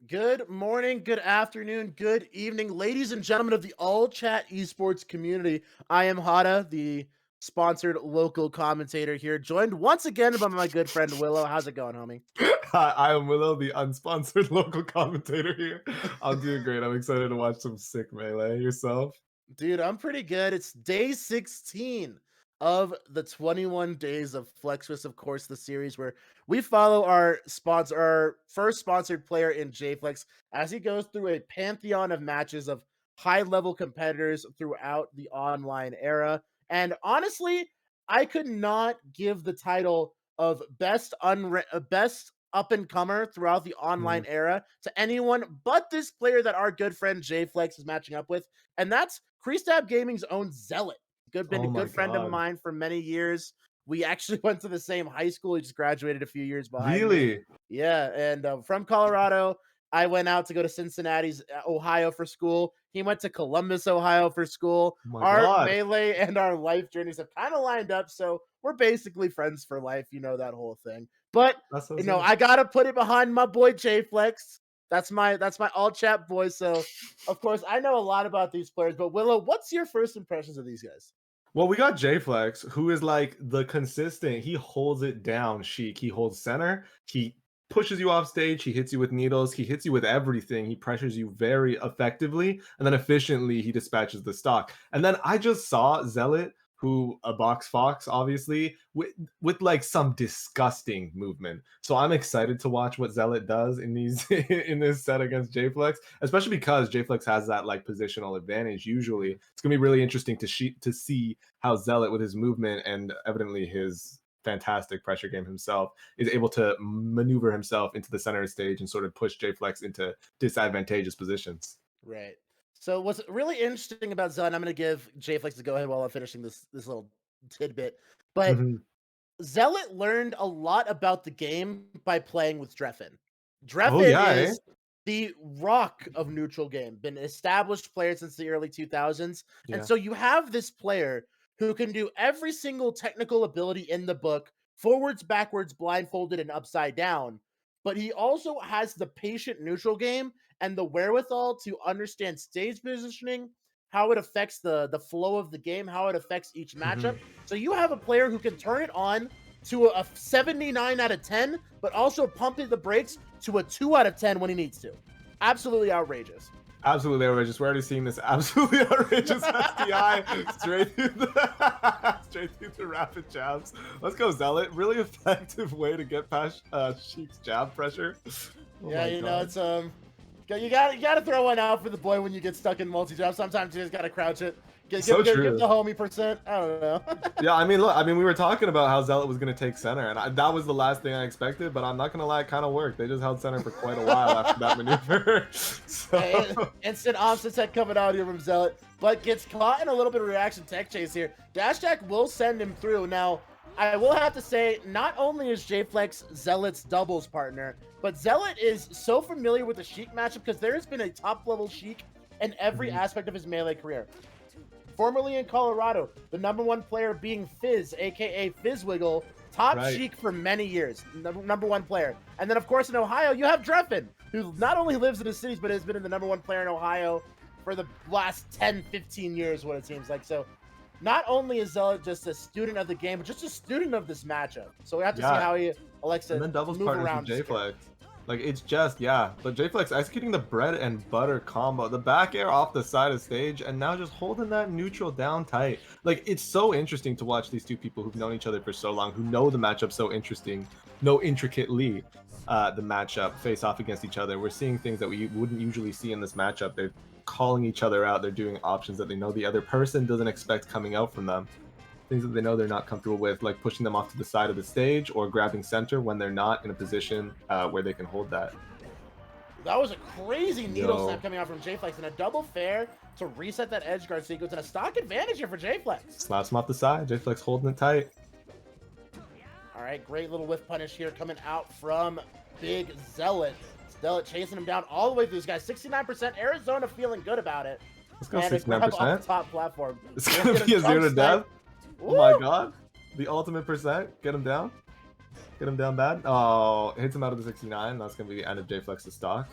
Good morning, good afternoon, good evening, ladies and gentlemen of the AllChat Esports community. I am Hada, the sponsored local commentator here, joined once again by my good friend Willow. How's it going, homie? Hi, I am Willow, the unsponsored local commentator here. I'm doing great. I'm excited to watch some sick melee. Yourself? Dude, I'm pretty good. It's day 16 of the 21 days of Flexmas, of course, the series where we follow our first sponsored player in JFlex as he goes through a pantheon of matches of high-level competitors throughout the online era. And honestly, I could not give the title of best up and comer throughout the online Mhm. era to anyone but this player that our good friend JFlex is matching up with, and that's Creastab Gaming's own Zealot. Been a Oh my good friend of god. mine for many years. We actually went to the same high school. He just graduated a few years behind me. Really? Yeah, and from Colorado, I went out to go to Cincinnati's, Ohio for school. He went to Columbus, Ohio for school. Oh my Our god. melee and our life journeys have kind of lined up, so we're basically friends for life. You know that whole thing. But That's so sick. I gotta put it behind my boy JFlex. That's my all chat boy. So of course I know a lot about these players. But Willow, what's your first impressions of these guys? Well, we got JFlex, who is like the consistent. He holds it down, chic. He holds center. He pushes you off stage. He hits you with needles. He hits you with everything. He pressures you very effectively, and then efficiently he dispatches the stock. And then I just saw Zealot, who a box fox, obviously, with like some disgusting movement. So I'm excited to watch what Zealot does in these in this set against JFlex, especially because JFlex has that like positional advantage. Usually, it's gonna be really interesting to see how Zealot, with his movement and evidently his fantastic pressure game himself, is able to maneuver himself into the center stage and sort of push JFlex into disadvantageous positions. Right. So what's really interesting about Zun, I'm going to give JFlex to go ahead while I'm finishing this little tidbit. But Mhm. Zealot learned a lot about the game by playing with Dreffen. Oh Dreffen yeah, eh? is the rock of neutral game, been an established player since the early 2000s. And Yeah. so you have this player who can do every single technical ability in the book, forwards, backwards, blindfolded, and upside down. But he also has the patient neutral game and the wherewithal to understand stage positioning, how it affects the flow of the game, how it affects each matchup. Mhm. So you have a player who can turn it on to a 79 out of 10, but also pump the brakes to a 2 out of 10 when he needs to. Absolutely outrageous. Absolutely outrageous. We're already seeing this absolutely outrageous STI straight through straight through the rapid jabs. Let's go, Zealot. Really effective way to get past Sheik's jab pressure. Oh Yeah, my god. it's you gotta throw one out for the boy when you get stuck in multi jump. Sometimes you just gotta crouch it. So Give the true. homie percent. I don't know. Yeah, I mean, look, I mean, we were talking about how Zealot was going to take center, and that was the last thing I expected, but I'm not going to lie, it kind of worked. They just held center for quite a while after that maneuver. So, Instant opposite set coming out here from Zealot, but gets caught in a little bit of reaction tech chase here. Dash Jack will send him through. Now, I will have to say, not only is JFlex Zealot's doubles partner, but Zealot is so familiar with the Sheik matchup because there has been a top level Sheik in every mhm, aspect of his melee career. Formerly in Colorado, the #1 player being Fizz, aka Fizzwiggle, top right. Sheik for many years, #1 player. And then, of course, in Ohio, you have Dreffen, who not only lives in the cities, but has been in the #1 player in Ohio for the last 10, 15 years, what it seems like. So, not only is Zealot just a student of the game, but just a student of this matchup. So, we have to see Yeah, how he elects and to then doubles move partners with around here. JFlex. Like, it's just, yeah. But JFlex executing the bread and butter combo. The back air off the side of stage, and now just holding that neutral down tight. Like, it's so interesting to watch these two people who've known each other for so long, who know the matchup so interesting, know intricately the matchup, face off against each other. We're seeing things that we wouldn't usually see in this matchup. They're calling each other out. They're doing options that they know the other person doesn't expect coming out from them, things that they know they're not comfortable with, like pushing them off to the side of the stage or grabbing center when they're not in a position where they can hold that. That was a crazy needle snap Yo, coming out from JFlex and a double fair to reset that edge guard sequence and a stock advantage here for JFlex. slaps him off the side. JFlex holding it tight. All right, great little whiff punish here coming out from Big Zealot. Zealot chasing him down all the way through this guy. 69%. Arizona feeling good about it. Let's go And a grab off 69%. the top platform. It's Let's gonna get be a jump 0 to snipe. death. Oh my Woo! god. The ultimate percent. Get him down. Get him down bad. Oh, hits him out of the 69. That's gonna be the end of JFlex's stock.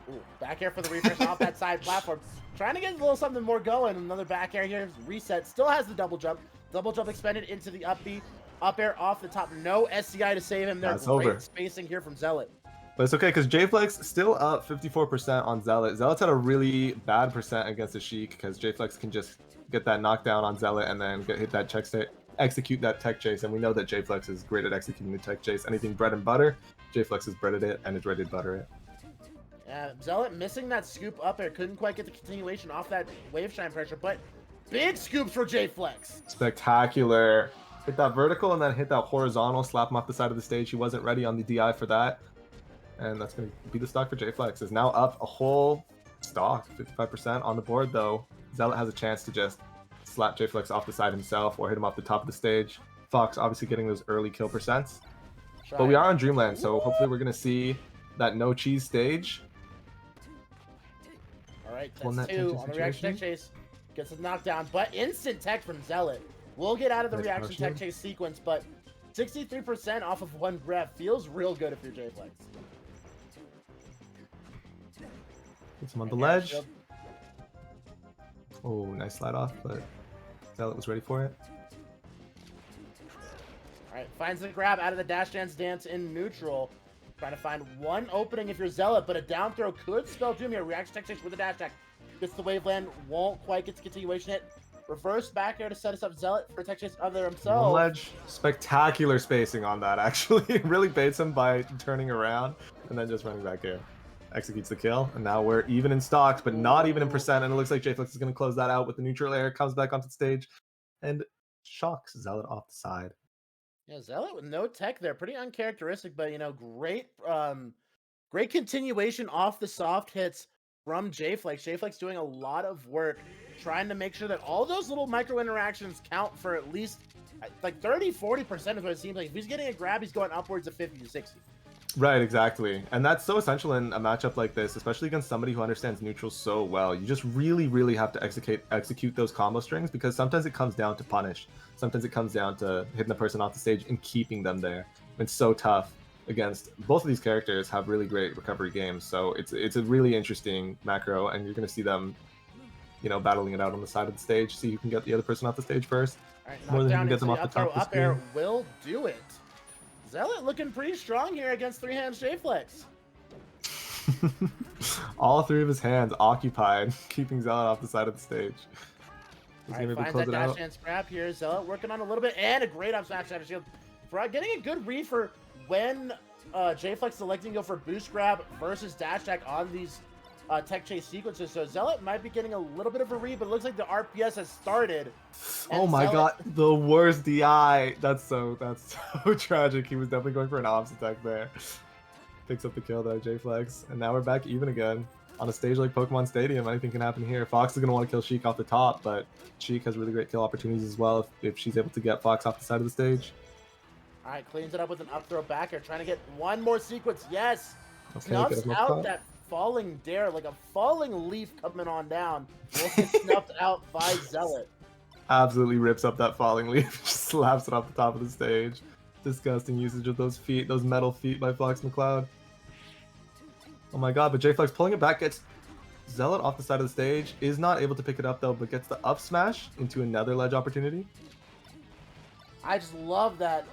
Ooh, back air for the refresh off that side platform. Trying to get a little something more going. Another back air here. Reset. Still has the double jump. Double jump expended into the up B. Up air off the top. No SCI to save him there. That's Great over. spacing here from Zealot. But it's okay because JFlex still up 54% on Zealot. Zealot's had a really bad percent against the Sheik because JFlex can just get that knockdown on Zealot and then hit that execute that tech chase. And we know that JFlex is great at executing the tech chase. Anything bread and butter, JFlex has breaded it and is ready to butter it. Zealot missing that scoop up air. Couldn't quite get the continuation off that wave shine pressure, but big scoops for JFlex. Spectacular. Hit that vertical and then hit that horizontal, slap him off the side of the stage. He wasn't ready on the DI for that. And that's going to be the stock for JFlex. Is now up a whole stock, 55% on the board though. Zealot has a chance to just slap JFlex off the side himself or hit him off the top of the stage. Fox obviously getting those early kill percents. But we are on Dreamland, so hopefully we're going to see that no cheese stage. All right, that's two on the reaction tech chase. Gets a knockdown, but instant tech from Zealot. We'll get out of the reaction tech chase sequence, but 63% off of one grab feels real good if you're JFlex. Gets him on the ledge. Oh, nice slide off, but Zealot was ready for it. All right, finds the grab out of the dash dance in neutral. Trying to find one opening if you're Zealot, but a down throw could spell doom here. Reaction tech chase with a dash attack. Gets the waveland, won't quite get the continuation hit. Reverse back air to set us up. Zealot for a tech chase other himself. One ledge. Spectacular spacing on that, actually. It really baits him by turning around and then just running back air. Executes the kill, and now we're even in stocks, but not even in percent, and it looks like JFlex is going to close that out with the neutral air, comes back onto the stage, and shocks Zealot off the side. Yeah, Zealot with no tech there. Pretty uncharacteristic, but, you know, great great continuation off the soft hits from JFlex. JFlex doing a lot of work, trying to make sure that all those little micro interactions count for at least, like, 30-40% of what it seems like. If he's getting a grab, he's going upwards of 50 to 60. Right, exactly. And that's so essential in a matchup like this, especially against somebody who understands neutral so well. You just really, really have to execute those combo strings, because sometimes it comes down to punish. Sometimes it comes down to hitting the person off the stage and keeping them there. It's so tough against both of these characters. Have really great recovery games, so it's a really interesting macro, and you're going to see them, you know, battling it out on the side of the stage. See who can get the other person off the stage first. All right, more than who can get them off the top of the screen. Up air will do it. Zealot looking pretty strong here against three hands JFlex. All three of his hands occupied, keeping Zealot off the side of the stage. All right, finds that dash and scrap here. Zealot working on a little bit, and a great up smash out of shield. For getting a good read for when JFlex selecting to go for boost grab versus dash attack on these tech chase sequences. So Zealot might be getting a little bit of a read, but it looks like the RPS has started. Oh my god, the worst DI. That's so tragic. He was definitely going for an ops attack there. Picks up the kill though, JFlex. And now we're back even again. On a stage like Pokemon Stadium, anything can happen here. Fox is going to want to kill Sheik off the top, but Sheik has really great kill opportunities as well if she's able to get Fox off the side of the stage. All right, cleans it up with an up throw back here, trying to get one more sequence. Yes! Okay, snuffs out that falling dare, like a falling leaf coming on down. Will get snuffed out by Zealot. Absolutely rips up that falling leaf, just slaps it off the top of the stage. Disgusting usage of those feet, those metal feet by Fox McCloud. Oh my god, but JFlex pulling it back, gets Zealot off the side of the stage, is not able to pick it up though, but gets the up smash into another ledge opportunity. I just love that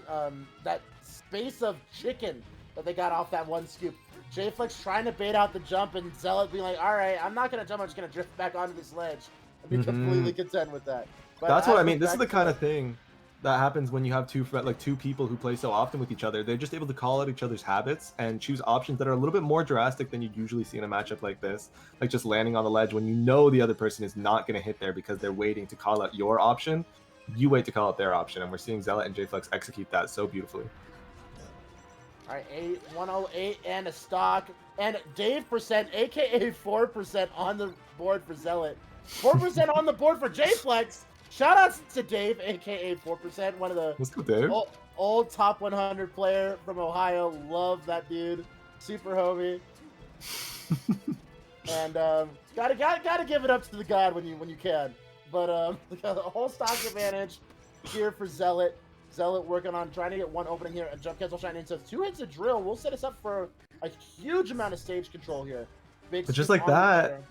that space of chicken that they got off that one scoop. JFlex trying to bait out the jump, and Zealot being like, alright, I'm not going to jump, I'm just going to drift back onto this ledge and be completely content with that. But that's what I mean. This is the kind of thing that happens when you have two people who play so often with each other. They're just able to call out each other's habits and choose options that are a little bit more drastic than you usually see in a matchup like this. Like just landing on the ledge when you know the other person is not going to hit there because they're waiting to call out your option. You wait to call out their option, and we're seeing Zealot and JFlex execute that so beautifully. All right, 108 and a stock, and Dave percent, aka 4% on the board for Zealot, 4% on the board for JFlex. Shout outs to Dave, aka 4%, one of the Let's go, Dave. Old top 100 player from Ohio. Love that dude, super homie. And gotta give it up to the god when you can. But a whole stock advantage here for Zealot. Zealot working on trying to get one opening here, a jump cancel shine in. So 2 hits of drill will set us up for a huge amount of stage control here. Big But just scoop like on the that, player.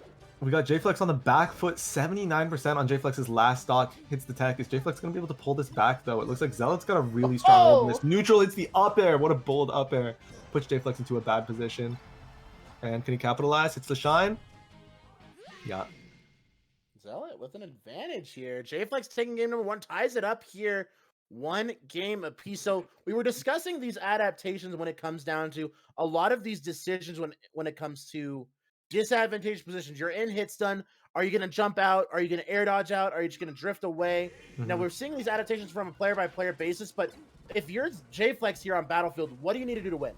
we got JFlex on the back foot, 79% on JFlex's last stock. Hits the tech. Is JFlex going to be able to pull this back, though? It looks like Zealot's got a really strong hold in this. Neutral hits the up air. What a bold up air. Puts JFlex into a bad position. And can he capitalize? Hits the shine. Yeah. Zealot with an advantage here. JFlex taking game number 1, ties it up here. 1 game apiece. So we were discussing these adaptations when it comes down to a lot of these decisions when it comes to disadvantageous positions. You're in hit stun. Are you going to jump out? Are you going to air dodge out? Are you just going to drift away? Now we're seeing these adaptations from a player by player basis, but if you're JFlex here on Battlefield, what do you need to do to win?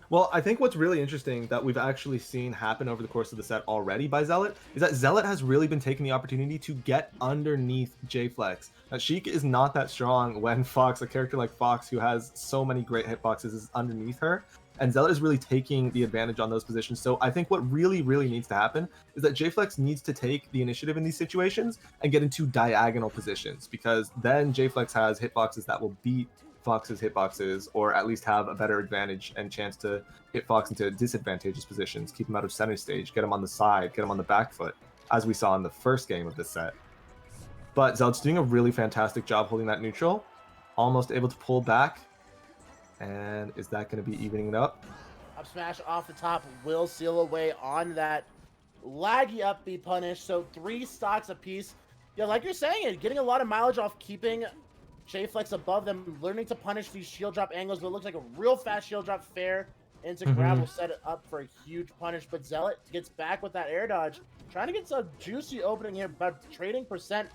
Well, I think what's really interesting that we've actually seen happen over the course of the set already by Zealot is that Zealot has really been taking the opportunity to get underneath JFlex. Now, Sheik is not that strong when Fox, a character like Fox, who has so many great hitboxes, is underneath her. And Zealot is really taking the advantage on those positions. So I think what really, really needs to happen is that JFlex needs to take the initiative in these situations and get into diagonal positions, because then JFlex has hitboxes that will beat Fox's hitboxes, or at least have a better advantage and chance to hit Fox into disadvantageous positions, keep him out of center stage, get him on the side, get him on the back foot, as we saw in the first game of this set. But Zealot's doing a really fantastic job holding that neutral, almost able to pull back. And is that going to be evening it up? Up smash off the top will seal away on that laggy up B punish. So 3 stocks apiece. Yeah, like you're saying, getting a lot of mileage off keeping JFlex above them, learning to punish these shield drop angles, but it looks like a real fast shield drop fair into grab will set it up for a huge punish. But Zealot gets back with that air dodge, trying to get some juicy opening here, but trading percent,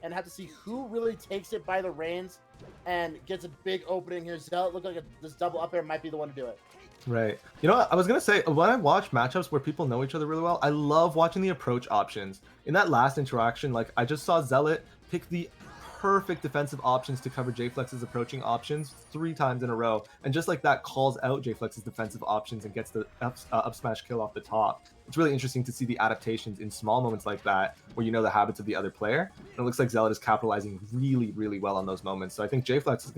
and have to see who really takes it by the reins and gets a big opening here. Zealot look like this double up air might be the one to do it. Right. You know what? I was going to say, when I watch matchups where people know each other really well, I love watching the approach options. In that last interaction, like, I just saw Zealot pick the perfect defensive options to cover JFlex's approaching options 3 times in a row, and just like that calls out JFlex's defensive options and gets the up smash kill off the top. It's really interesting to see the adaptations in small moments like that where you know the habits of the other player, and it looks like Zealot is capitalizing really, really well on those moments. So I think JFlex is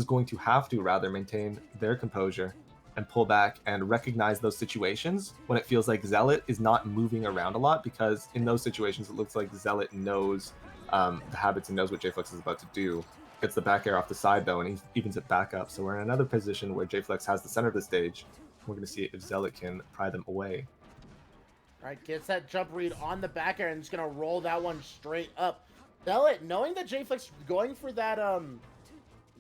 going to have to rather maintain their composure and pull back and recognize those situations when it feels like Zealot is not moving around a lot, because in those situations it looks like Zealot knows the habits and knows what JFlex is about to do. Gets the back air off the side though, and he evens it back up. So we're in another position where JFlex has the center of the stage. We're going to see if Zealot can pry them away. All right, gets that jump read on the back air and just going to roll that one straight up. Zealot, knowing that JFlex going for that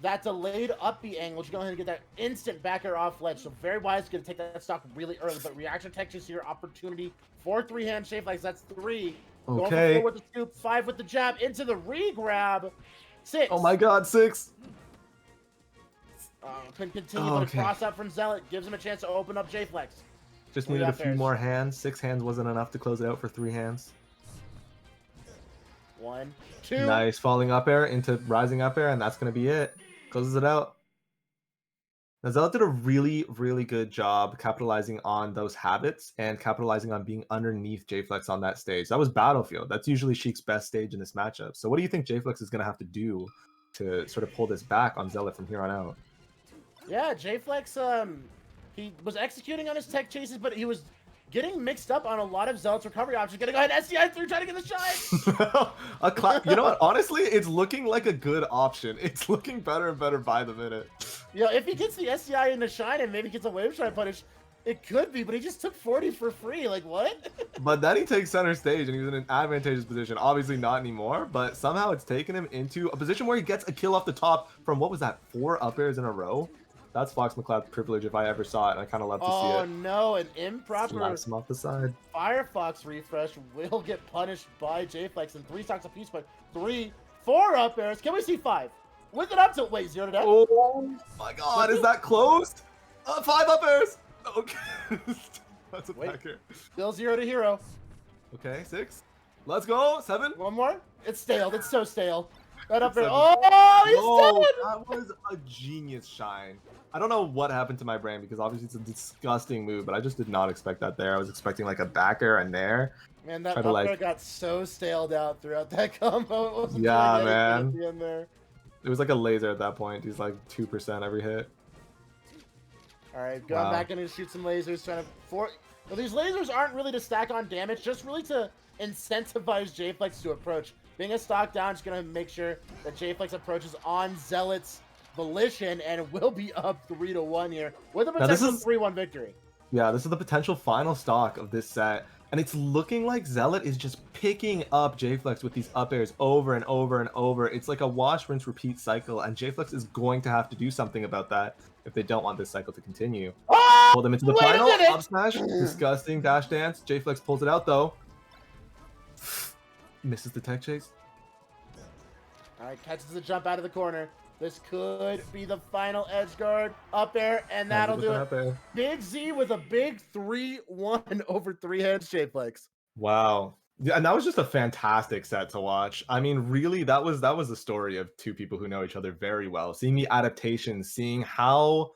that delayed up B angle, just go ahead and get that instant back air off ledge. So very wise, going to take that stock really early. But reaction tech is here, opportunity for 3-hand JFlex. That's 3. Okay. Going for 4 with the scoop, 5 with the jab, into the re-grab. 6. Oh my god, 6. Can continue, but a cross up from Zealot gives him a chance to open up JFlex. Just needed a few more hands. 6 hands wasn't enough to close it out for 3 hands. 1, 2. Nice falling up air into rising up air, and that's going to be it. Closes it out. Now, Zealot did a really, really good job capitalizing on those habits and capitalizing on being underneath JFlex on that stage. That was Battlefield. That's usually Sheik's best stage in this matchup. So what do you think JFlex is going to have to do to sort of pull this back on Zealot from here on out? Yeah, JFlex, he was executing on his tech chases, but he was getting mixed up on a lot of Zealot's recovery options. Gonna go ahead and SDI through, trying to get the shine. You know what? Honestly, it's looking like a good option. It's looking better and better by the minute. Yeah, if he gets the SDI into shine and maybe gets a wave shine punish, it could be, but he just took 40 for free. Like, what? But then he takes center stage and he was in an advantageous position. Obviously not anymore, but somehow it's taken him into a position where he gets a kill off the top from, what was that, 4 up airs in a row? That's Fox McCloud's privilege if I ever saw it, and I kind of love to see it. Oh no, an improper Slaps him off the side. Firefox refresh will get punished by JFlex in 3 stocks apiece, but 3, 4 up airs. Can we see 5? With it up to, wait, 0 to death? Oh my god, is that closed? 5 up airs! Okay. That's a back air. Still 0 to hero. Okay, 6. Let's go, 7. 1 more? It's stale, it's so stale. That up air, oh, he's dead! That was a genius shine. I don't know what happened to my brain, because obviously it's a disgusting move, but I just did not expect that there. I was expecting like a back air and there. Man, that up air got so staled out throughout that combo. It wasn't yeah, man. At the end there. It was like a laser at that point. He's like 2% every hit. All right, going back in to shoot some lasers, trying to Well, these lasers aren't really to stack on damage, just really to incentivize JFlex to approach. Being a stock down is going to make sure that JFlex approaches on Zealot's volition and will be up 3-1 here with a Now this potential is 3-1 victory. Yeah, this is the potential final stock of this set. And it's looking like Zealot is just picking up JFlex with these up airs over and over and over. It's like a wash, rinse, repeat cycle, and JFlex is going to have to do something about that if they don't want this cycle to continue. Oh, Pull them into the wait a final. minute! Up smash. Disgusting dash dance. JFlex pulls it out, though. Misses the tech chase. All right, catches the jump out of the corner. This could be the final edge guard up air, and that'll do it. Big Z with a big 3-1 over 3 hands, JFlex. Wow. Yeah, and that was just a fantastic set to watch. I mean, really, that was the story of two people who know each other very well. Seeing the adaptations, seeing how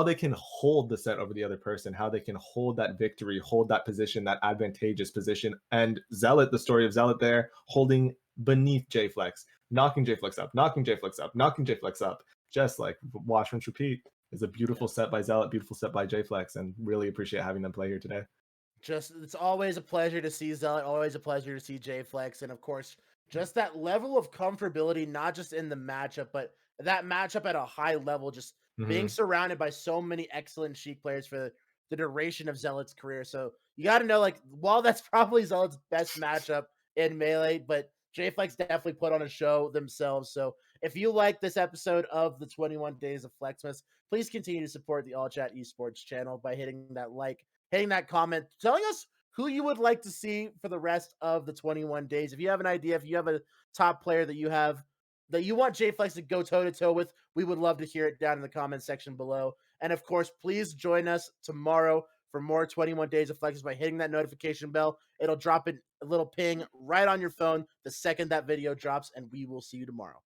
they can hold the set over the other person, how they can hold that victory, hold that position, that advantageous position. And Zealot, the story of Zealot there, holding beneath JFlex, knocking JFlex up, knocking JFlex up, knocking JFlex up, just like watch, rinse, repeat. Is a beautiful set by Zealot, beautiful set by JFlex, and really appreciate having them play here today. It's always a pleasure to see Zealot, always a pleasure to see JFlex, and of course, just that level of comfortability, not just in the matchup, but that matchup at a high level, just being surrounded by so many excellent Sheik players for the duration of Zealot's career. So you got to know, like, while that's probably Zealot's best matchup in Melee, but JFlex definitely put on a show themselves. So if you like this episode of the 21 Days of Flexmas, please continue to support the AllChat Esports channel by hitting that like, hitting that comment, telling us who you would like to see for the rest of the 21 days. If you have an idea, if you have a top player that you have that you want JFlex to go toe-to-toe with, we would love to hear it down in the comment section below. And of course, please join us tomorrow for more 21 Days of Flexmas by hitting that notification bell. It'll drop a little ping right on your phone the second that video drops, and we will see you tomorrow.